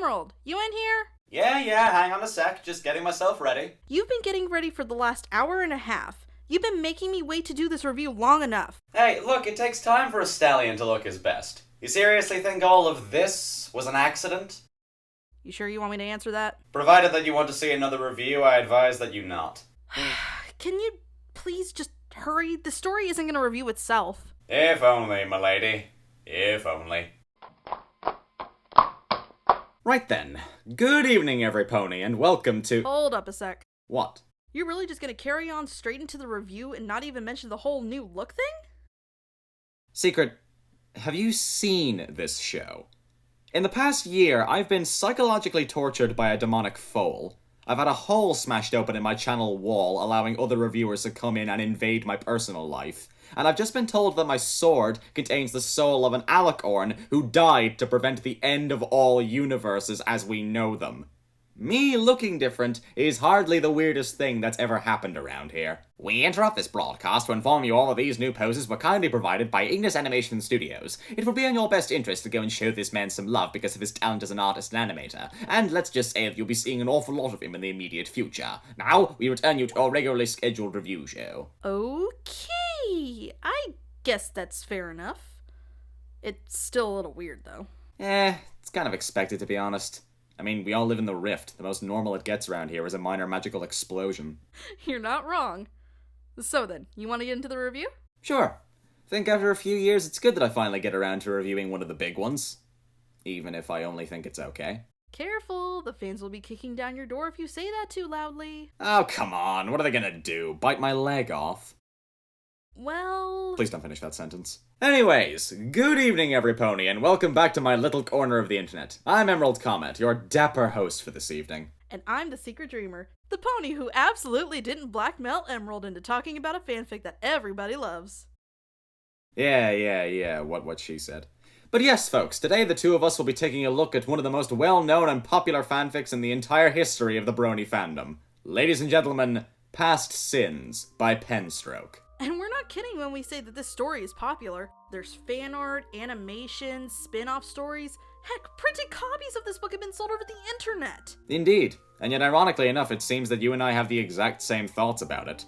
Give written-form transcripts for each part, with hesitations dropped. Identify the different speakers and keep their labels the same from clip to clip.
Speaker 1: Emerald, you in here?
Speaker 2: Yeah, hang on a sec, just getting myself ready.
Speaker 1: You've been getting ready for the last hour and a half. You've been making me wait to do this review long enough.
Speaker 2: Hey, look, it takes time for a stallion to look his best. You seriously think all of this was an accident?
Speaker 1: You sure you want me to answer that?
Speaker 2: Provided that you want to see another review, I advise that you not.
Speaker 1: Can you please just hurry? The story isn't going to review itself.
Speaker 2: If only, milady. If only. Right then. Good evening, every pony, and welcome to—
Speaker 1: Hold up a sec.
Speaker 2: What?
Speaker 1: You're really just going to carry on straight into the review and not even mention the whole new look thing?
Speaker 2: Secret, have you seen this show? In the past year, I've been psychologically tortured by a demonic foal. I've had a hole smashed open in my channel wall, allowing other reviewers to come in and invade my personal life. And I've just been told that my sword contains the soul of an alicorn who died to prevent the end of all universes as we know them. Me looking different is hardly the weirdest thing that's ever happened around here. We interrupt this broadcast to inform you all of these new poses were kindly provided by Ignis Animation Studios. It would be in your best interest to go and show this man some love because of his talent as an artist and animator, and let's just say that you'll be seeing an awful lot of him in the immediate future. Now, we return you to our regularly scheduled review show.
Speaker 1: Okay, I guess that's fair enough. It's still a little weird, though.
Speaker 2: It's kind of expected, to be honest. I mean, we all live in the Rift. The most normal it gets around here is a minor magical explosion.
Speaker 1: You're not wrong. So then, you want to get into the review?
Speaker 2: Sure. I think after a few years, it's good that I finally get around to reviewing one of the big ones. Even if I only think it's okay.
Speaker 1: Careful, the fans will be kicking down your door if you say that too loudly.
Speaker 2: Oh, come on. What are they gonna do? Bite my leg off?
Speaker 1: Well...
Speaker 2: Please don't finish that sentence. Anyways, good evening, every pony, and welcome back to my little corner of the internet. I'm EmeraldComet, your dapper host for this evening.
Speaker 1: And I'm the Secret Dreamer, the pony who absolutely didn't blackmail Emerald into talking about a fanfic that everybody loves.
Speaker 2: Yeah, what she said. But yes, folks, today the two of us will be taking a look at one of the most well-known and popular fanfics in the entire history of the Brony fandom. Ladies and gentlemen, Past Sins by Penstroke.
Speaker 1: And we're not kidding when we say that this story is popular. There's fan art, animations, spin-off stories. Heck, printed copies of this book have been sold over the internet.
Speaker 2: Indeed. And yet ironically enough, it seems that you and I have the exact same thoughts about it.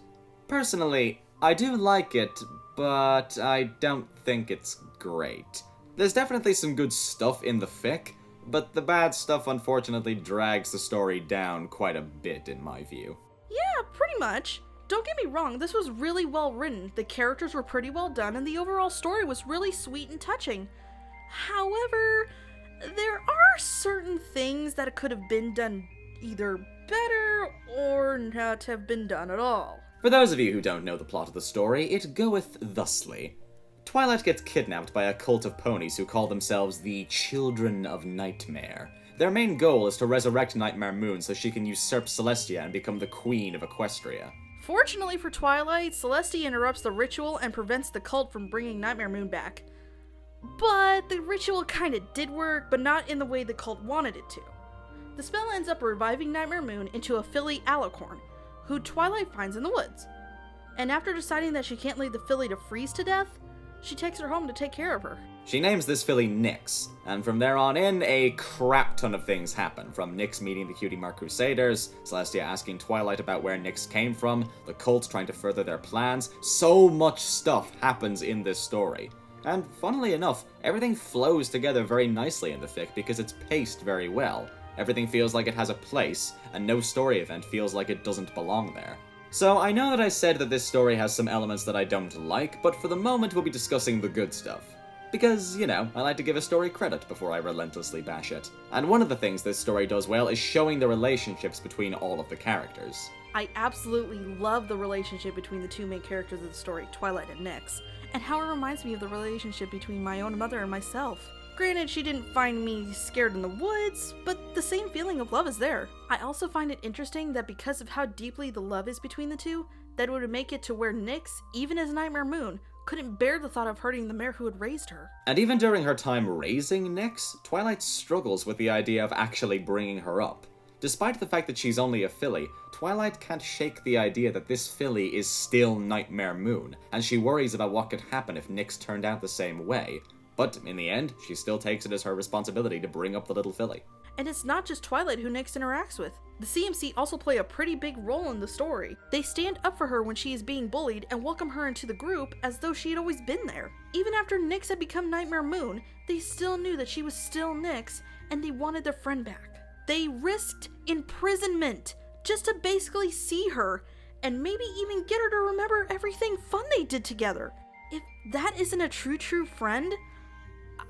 Speaker 2: Personally, I do like it, but I don't think it's great. There's definitely some good stuff in the fic, but the bad stuff unfortunately drags the story down quite a bit in my view.
Speaker 1: Yeah, pretty much. Don't get me wrong, this was really well written, the characters were pretty well done, and the overall story was really sweet and touching. However, there are certain things that could have been done either better or not have been done at all.
Speaker 2: For those of you who don't know the plot of the story, it goeth thusly. Twilight gets kidnapped by a cult of ponies who call themselves the Children of Nightmare. Their main goal is to resurrect Nightmare Moon so she can usurp Celestia and become the Queen of Equestria.
Speaker 1: Fortunately for Twilight, Celestia interrupts the ritual and prevents the cult from bringing Nightmare Moon back. But the ritual kinda did work, but not in the way the cult wanted it to. The spell ends up reviving Nightmare Moon into a filly alicorn, who Twilight finds in the woods. And after deciding that she can't leave the filly to freeze to death, she takes her home to take care of her.
Speaker 2: She names this filly Nyx, and from there on in, a crap ton of things happen, from Nyx meeting the Cutie Mark Crusaders, Celestia asking Twilight about where Nyx came from, the cult trying to further their plans. So much stuff happens in this story. And funnily enough, everything flows together very nicely in the fic because it's paced very well. Everything feels like it has a place, and no story event feels like it doesn't belong there. So I know that I said that this story has some elements that I don't like, but for the moment we'll be discussing the good stuff. Because, you know, I like to give a story credit before I relentlessly bash it. And one of the things this story does well is showing the relationships between all of the characters.
Speaker 1: I absolutely love the relationship between the two main characters of the story, Twilight and Nyx, and how it reminds me of the relationship between my own mother and myself. Granted, she didn't find me scared in the woods, but the same feeling of love is there. I also find it interesting that because of how deeply the love is between the two, that would make it to where Nyx, even as Nightmare Moon, couldn't bear the thought of hurting the mare who had raised her.
Speaker 2: And even during her time raising Nyx, Twilight struggles with the idea of actually bringing her up. Despite the fact that she's only a filly, Twilight can't shake the idea that this filly is still Nightmare Moon, and she worries about what could happen if Nyx turned out the same way. But in the end, she still takes it as her responsibility to bring up the little filly.
Speaker 1: And it's not just Twilight who Nyx interacts with. The CMC also play a pretty big role in the story. They stand up for her when she is being bullied and welcome her into the group as though she had always been there. Even after Nyx had become Nightmare Moon, they still knew that she was still Nyx and they wanted their friend back. They risked imprisonment just to basically see her and maybe even get her to remember everything fun they did together. If that isn't a true friend,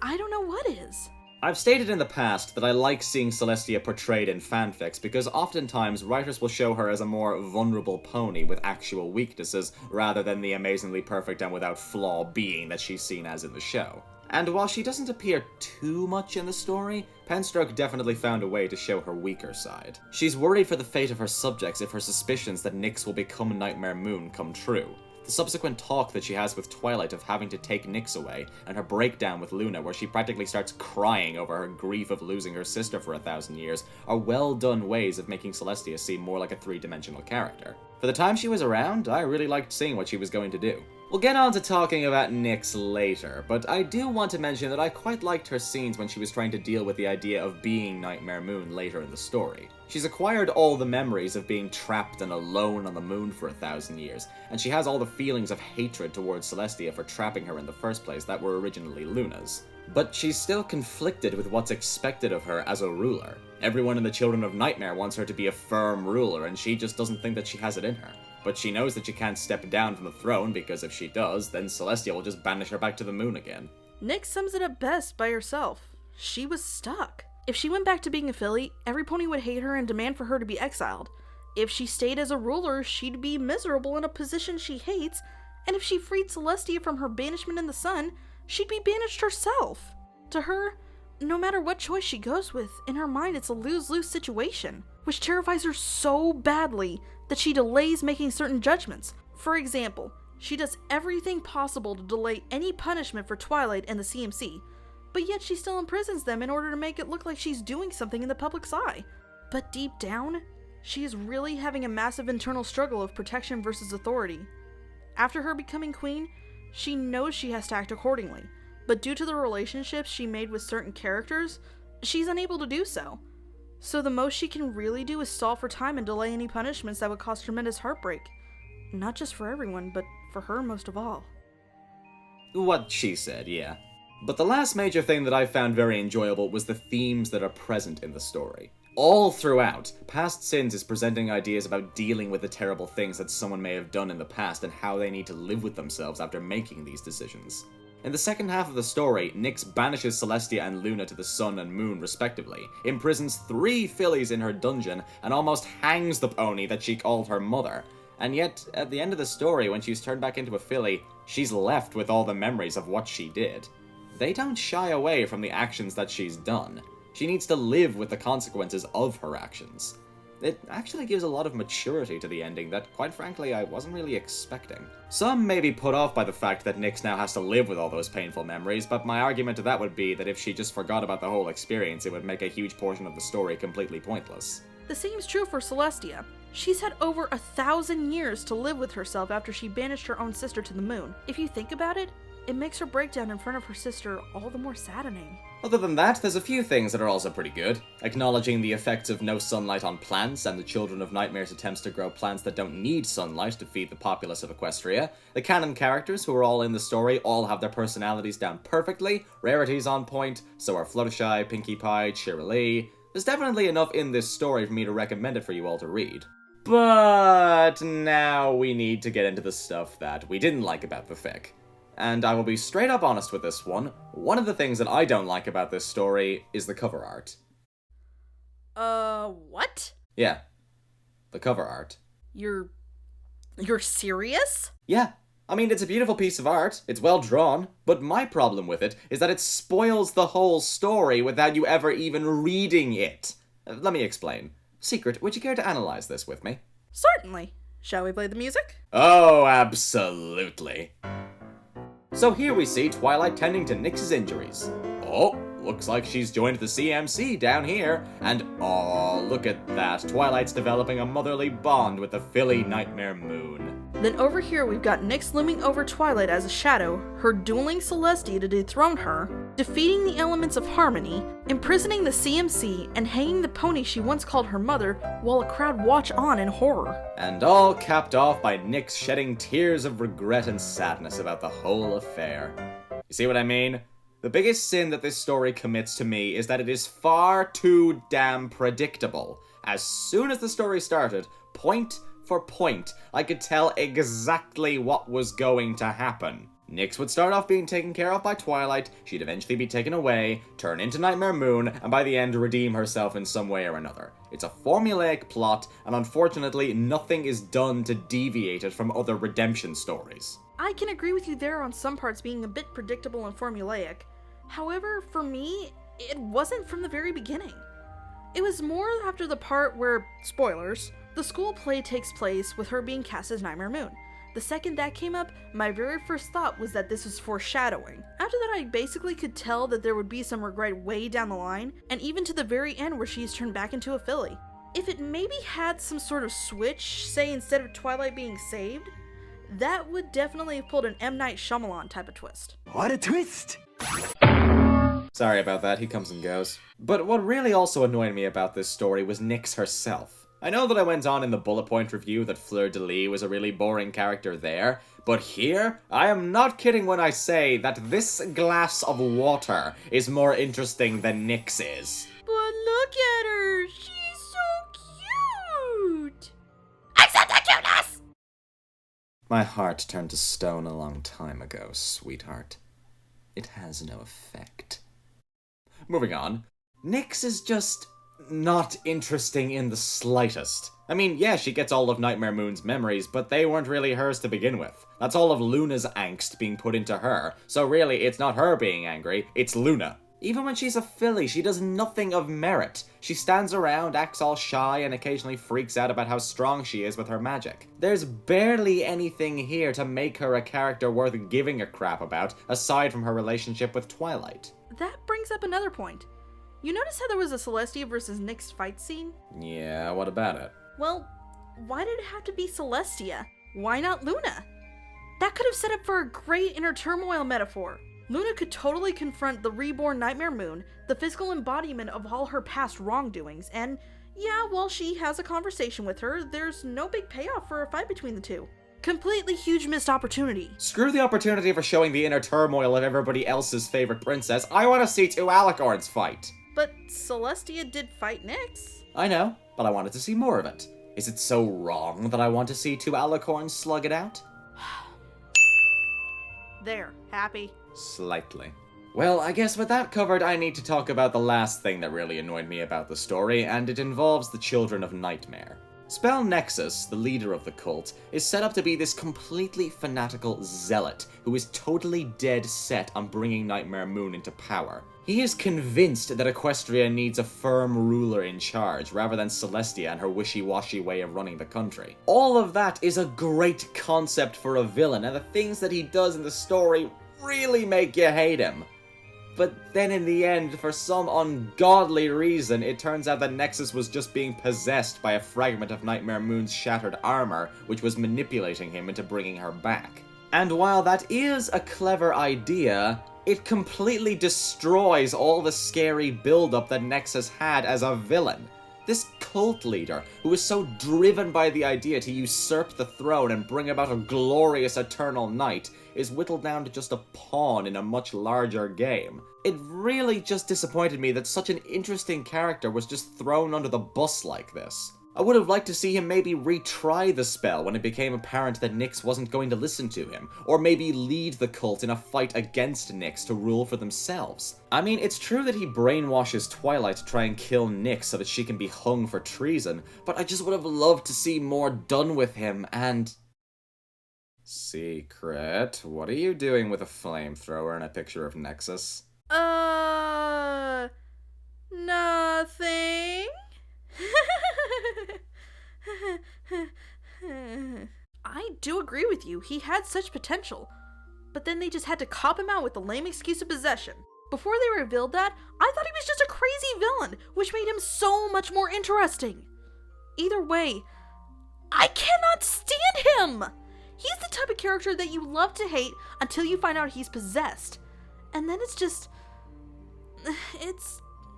Speaker 1: I don't know what is.
Speaker 2: I've stated in the past that I like seeing Celestia portrayed in fanfics because oftentimes writers will show her as a more vulnerable pony with actual weaknesses rather than the amazingly perfect and without flaw being that she's seen as in the show. And while she doesn't appear too much in the story, Penstroke definitely found a way to show her weaker side. She's worried for the fate of her subjects if her suspicions that Nyx will become Nightmare Moon come true. The subsequent talk that she has with Twilight of having to take Nyx away, and her breakdown with Luna where she practically starts crying over her grief of losing her sister for 1,000 years, are well done ways of making Celestia seem more like a three-dimensional character. For the time she was around, I really liked seeing what she was going to do. We'll get on to talking about Nyx later, but I do want to mention that I quite liked her scenes when she was trying to deal with the idea of being Nightmare Moon later in the story. She's acquired all the memories of being trapped and alone on the moon for 1,000 years, and she has all the feelings of hatred towards Celestia for trapping her in the first place that were originally Luna's. But she's still conflicted with what's expected of her as a ruler. Everyone in the Children of Nightmare wants her to be a firm ruler, and she just doesn't think that she has it in her. But she knows that she can't step down from the throne because if she does, then Celestia will just banish her back to the moon again.
Speaker 1: Nyx sums it up best by herself. She was stuck. If she went back to being a filly, every pony would hate her and demand for her to be exiled. If she stayed as a ruler, she'd be miserable in a position she hates, and if she freed Celestia from her banishment in the sun, she'd be banished herself. To her, no matter what choice she goes with, in her mind it's a lose-lose situation, which terrifies her so badly that she delays making certain judgments. For example, she does everything possible to delay any punishment for Twilight and the CMC, but yet she still imprisons them in order to make it look like she's doing something in the public's eye. But deep down, she is really having a massive internal struggle of protection versus authority. After her becoming queen, she knows she has to act accordingly, but due to the relationships she made with certain characters, she's unable to do so. So the most she can really do is stall for time and delay any punishments that would cause tremendous heartbreak. Not just for everyone, but for her most of all.
Speaker 2: What she said, yeah. But the last major thing that I found very enjoyable was the themes that are present in the story. All throughout, Past Sins is presenting ideas about dealing with the terrible things that someone may have done in the past and how they need to live with themselves after making these decisions. In the second half of the story, Nyx banishes Celestia and Luna to the sun and moon respectively, imprisons 3 fillies in her dungeon, and almost hangs the pony that she called her mother. And yet, at the end of the story, when she's turned back into a filly, she's left with all the memories of what she did. They don't shy away from the actions that she's done. She needs to live with the consequences of her actions. It actually gives a lot of maturity to the ending that, quite frankly, I wasn't really expecting. Some may be put off by the fact that Nyx now has to live with all those painful memories, but my argument to that would be that if she just forgot about the whole experience, it would make a huge portion of the story completely pointless.
Speaker 1: The same is true for Celestia. She's had over 1,000 years to live with herself after she banished her own sister to the moon. If you think about it, it makes her breakdown in front of her sister all the more saddening.
Speaker 2: Other than that, there's a few things that are also pretty good. Acknowledging the effects of no sunlight on plants, and the Children of Nightmare's attempts to grow plants that don't need sunlight to feed the populace of Equestria. The canon characters, who are all in the story, all have their personalities down perfectly. Rarities on point, so are Fluttershy, Pinkie Pie, Cheerilee. There's definitely enough in this story for me to recommend it for you all to read. But now we need to get into the stuff that we didn't like about the fic. And I will be straight up honest with this one. One of the things that I don't like about this story is the cover art.
Speaker 1: What?
Speaker 2: Yeah. The cover art.
Speaker 1: You're serious?
Speaker 2: Yeah. I mean, it's a beautiful piece of art, it's well drawn, but my problem with it is that it spoils the whole story without you ever even reading it. Let me explain. Secret, would you care to analyze this with me?
Speaker 1: Certainly. Shall we play the music?
Speaker 2: Oh, absolutely. So here we see Twilight tending to Nyx's injuries. Oh, looks like she's joined the CMC down here. And oh, look at that. Twilight's developing a motherly bond with the filly Nightmare Moon.
Speaker 1: Then over here we've got Nyx looming over Twilight as a shadow, her dueling Celestia to dethrone her, defeating the elements of harmony, imprisoning the CMC, and hanging the pony she once called her mother while a crowd watch on in horror.
Speaker 2: And all capped off by Nyx shedding tears of regret and sadness about the whole affair. You see what I mean? The biggest sin that this story commits to me is that it is far too damn predictable. As soon as the story started, point for point, I could tell exactly what was going to happen. Nyx would start off being taken care of by Twilight, she'd eventually be taken away, turn into Nightmare Moon, and by the end redeem herself in some way or another. It's a formulaic plot, and unfortunately nothing is done to deviate it from other redemption stories.
Speaker 1: I can agree with you there on some parts being a bit predictable and formulaic. However, for me, it wasn't from the very beginning. It was more after the part where, spoilers, the school play takes place with her being cast as Nightmare Moon. The second that came up, my very first thought was that this was foreshadowing. After that, I basically could tell that there would be some regret way down the line, and even to the very end where she's turned back into a filly. If it maybe had some sort of switch, say instead of Twilight being saved, that would definitely have pulled an M. Night Shyamalan type of twist.
Speaker 3: What a twist!
Speaker 2: Sorry about that, he comes and goes. But what really also annoyed me about this story was Nyx herself. I know that I went on in the bullet point review that Fleur de Lis was a really boring character there, but here, I am not kidding when I say that this glass of water is more interesting than Nyx is.
Speaker 1: But look at her! She's so cute! Accept the cuteness!
Speaker 2: My heart turned to stone a long time ago, sweetheart. It has no effect. Moving on. Nyx is just not interesting in the slightest. I mean, yeah, she gets all of Nightmare Moon's memories, but they weren't really hers to begin with. That's all of Luna's angst being put into her, so really, it's not her being angry, it's Luna. Even when she's a filly, she does nothing of merit. She stands around, acts all shy, and occasionally freaks out about how strong she is with her magic. There's barely anything here to make her a character worth giving a crap about, aside from her relationship with Twilight.
Speaker 1: That brings up another point. You notice how there was a Celestia versus Nyx fight scene?
Speaker 2: Yeah, what about it?
Speaker 1: Well, why did it have to be Celestia? Why not Luna? That could have set up for a great inner turmoil metaphor. Luna could totally confront the reborn Nightmare Moon, the physical embodiment of all her past wrongdoings, and yeah, while she has a conversation with her, there's no big payoff for a fight between the two. Completely huge missed opportunity.
Speaker 2: Screw the opportunity for showing the inner turmoil of everybody else's favorite princess. I want to see two alicorns fight.
Speaker 1: But Celestia did fight Nyx.
Speaker 2: I know, but I wanted to see more of it. Is it so wrong that I want to see two alicorns slug it out?
Speaker 1: There, happy?
Speaker 2: Slightly. Well, I guess with that covered, I need to talk about the last thing that really annoyed me about the story, and it involves the Children of Nightmare. Spell Nexus, the leader of the cult, is set up to be this completely fanatical zealot who is totally dead set on bringing Nightmare Moon into power. He is convinced that Equestria needs a firm ruler in charge, rather than Celestia and her wishy-washy way of running the country. All of that is a great concept for a villain, and the things that he does in the story really make you hate him. But then in the end, for some ungodly reason, it turns out that Nexus was just being possessed by a fragment of Nightmare Moon's shattered armor, which was manipulating him into bringing her back. And while that is a clever idea, it completely destroys all the scary build-up that Nexus had as a villain. This cult leader, who is so driven by the idea to usurp the throne and bring about a glorious eternal night, is whittled down to just a pawn in a much larger game. It really just disappointed me that such an interesting character was just thrown under the bus like this. I would have liked to see him maybe retry the spell when it became apparent that Nyx wasn't going to listen to him, or maybe lead the cult in a fight against Nyx to rule for themselves. I mean, it's true that he brainwashes Twilight to try and kill Nyx so that she can be hung for treason, but I just would have loved to see more done with him, and... Secret, what are you doing with a flamethrower and a picture of Nexus?
Speaker 1: Nothing. I do agree with you, he had such potential. But then they just had to cop him out with the lame excuse of possession. Before they revealed that, I thought he was just a crazy villain, which made him so much more interesting. Either way, I cannot stand him! He's the type of character that you love to hate until you find out he's possessed. And then it's just...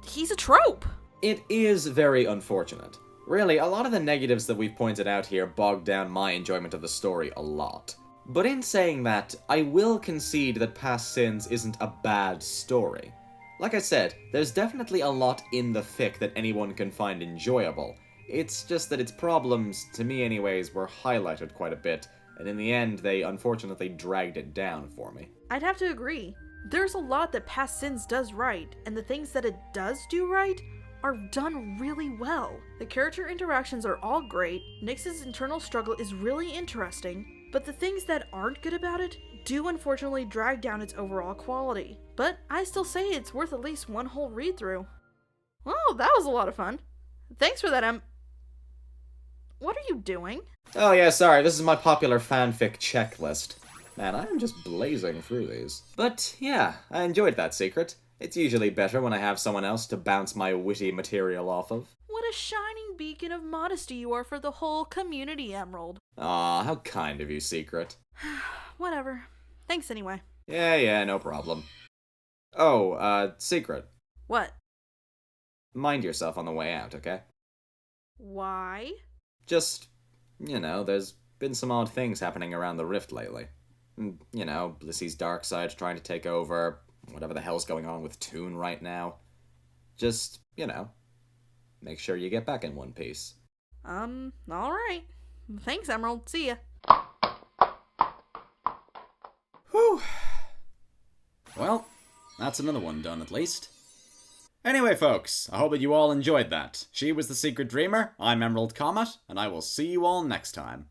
Speaker 1: he's a trope.
Speaker 2: It is very unfortunate. Really, a lot of the negatives that we've pointed out here bog down my enjoyment of the story a lot. But in saying that, I will concede that Past Sins isn't a bad story. Like I said, there's definitely a lot in the fic that anyone can find enjoyable. It's just that its problems, to me anyways, were highlighted quite a bit, and in the end, they unfortunately dragged it down for me.
Speaker 1: I'd have to agree. There's a lot that Past Sins does right, and the things that it does do right are done really well. The character interactions are all great, Nyx's internal struggle is really interesting, but the things that aren't good about it do unfortunately drag down its overall quality. But I still say it's worth at least one whole read-through. Well, that was a lot of fun. Thanks for that, What are you doing?
Speaker 2: Oh yeah, sorry, this is my popular fanfic checklist. Man, I'm just blazing through these. But yeah, I enjoyed that secret. It's usually better when I have someone else to bounce my witty material off of.
Speaker 1: What a shining beacon of modesty you are for the whole community, Emerald.
Speaker 2: Aw, how kind of you, Secret.
Speaker 1: Whatever. Thanks anyway.
Speaker 2: Yeah, no problem. Oh, Secret.
Speaker 1: What?
Speaker 2: Mind yourself on the way out, okay?
Speaker 1: Why?
Speaker 2: Just, there's been some odd things happening around the rift lately. Blissy's dark side trying to take over, whatever the hell's going on with Toon right now. Just, make sure you get back in one piece.
Speaker 1: Alright. Thanks, Emerald. See ya.
Speaker 2: Whew. Well, that's another one done at least. Anyway, folks, I hope that you all enjoyed that. She was the Secret Dreamer, I'm EmeraldComet, and I will see you all next time.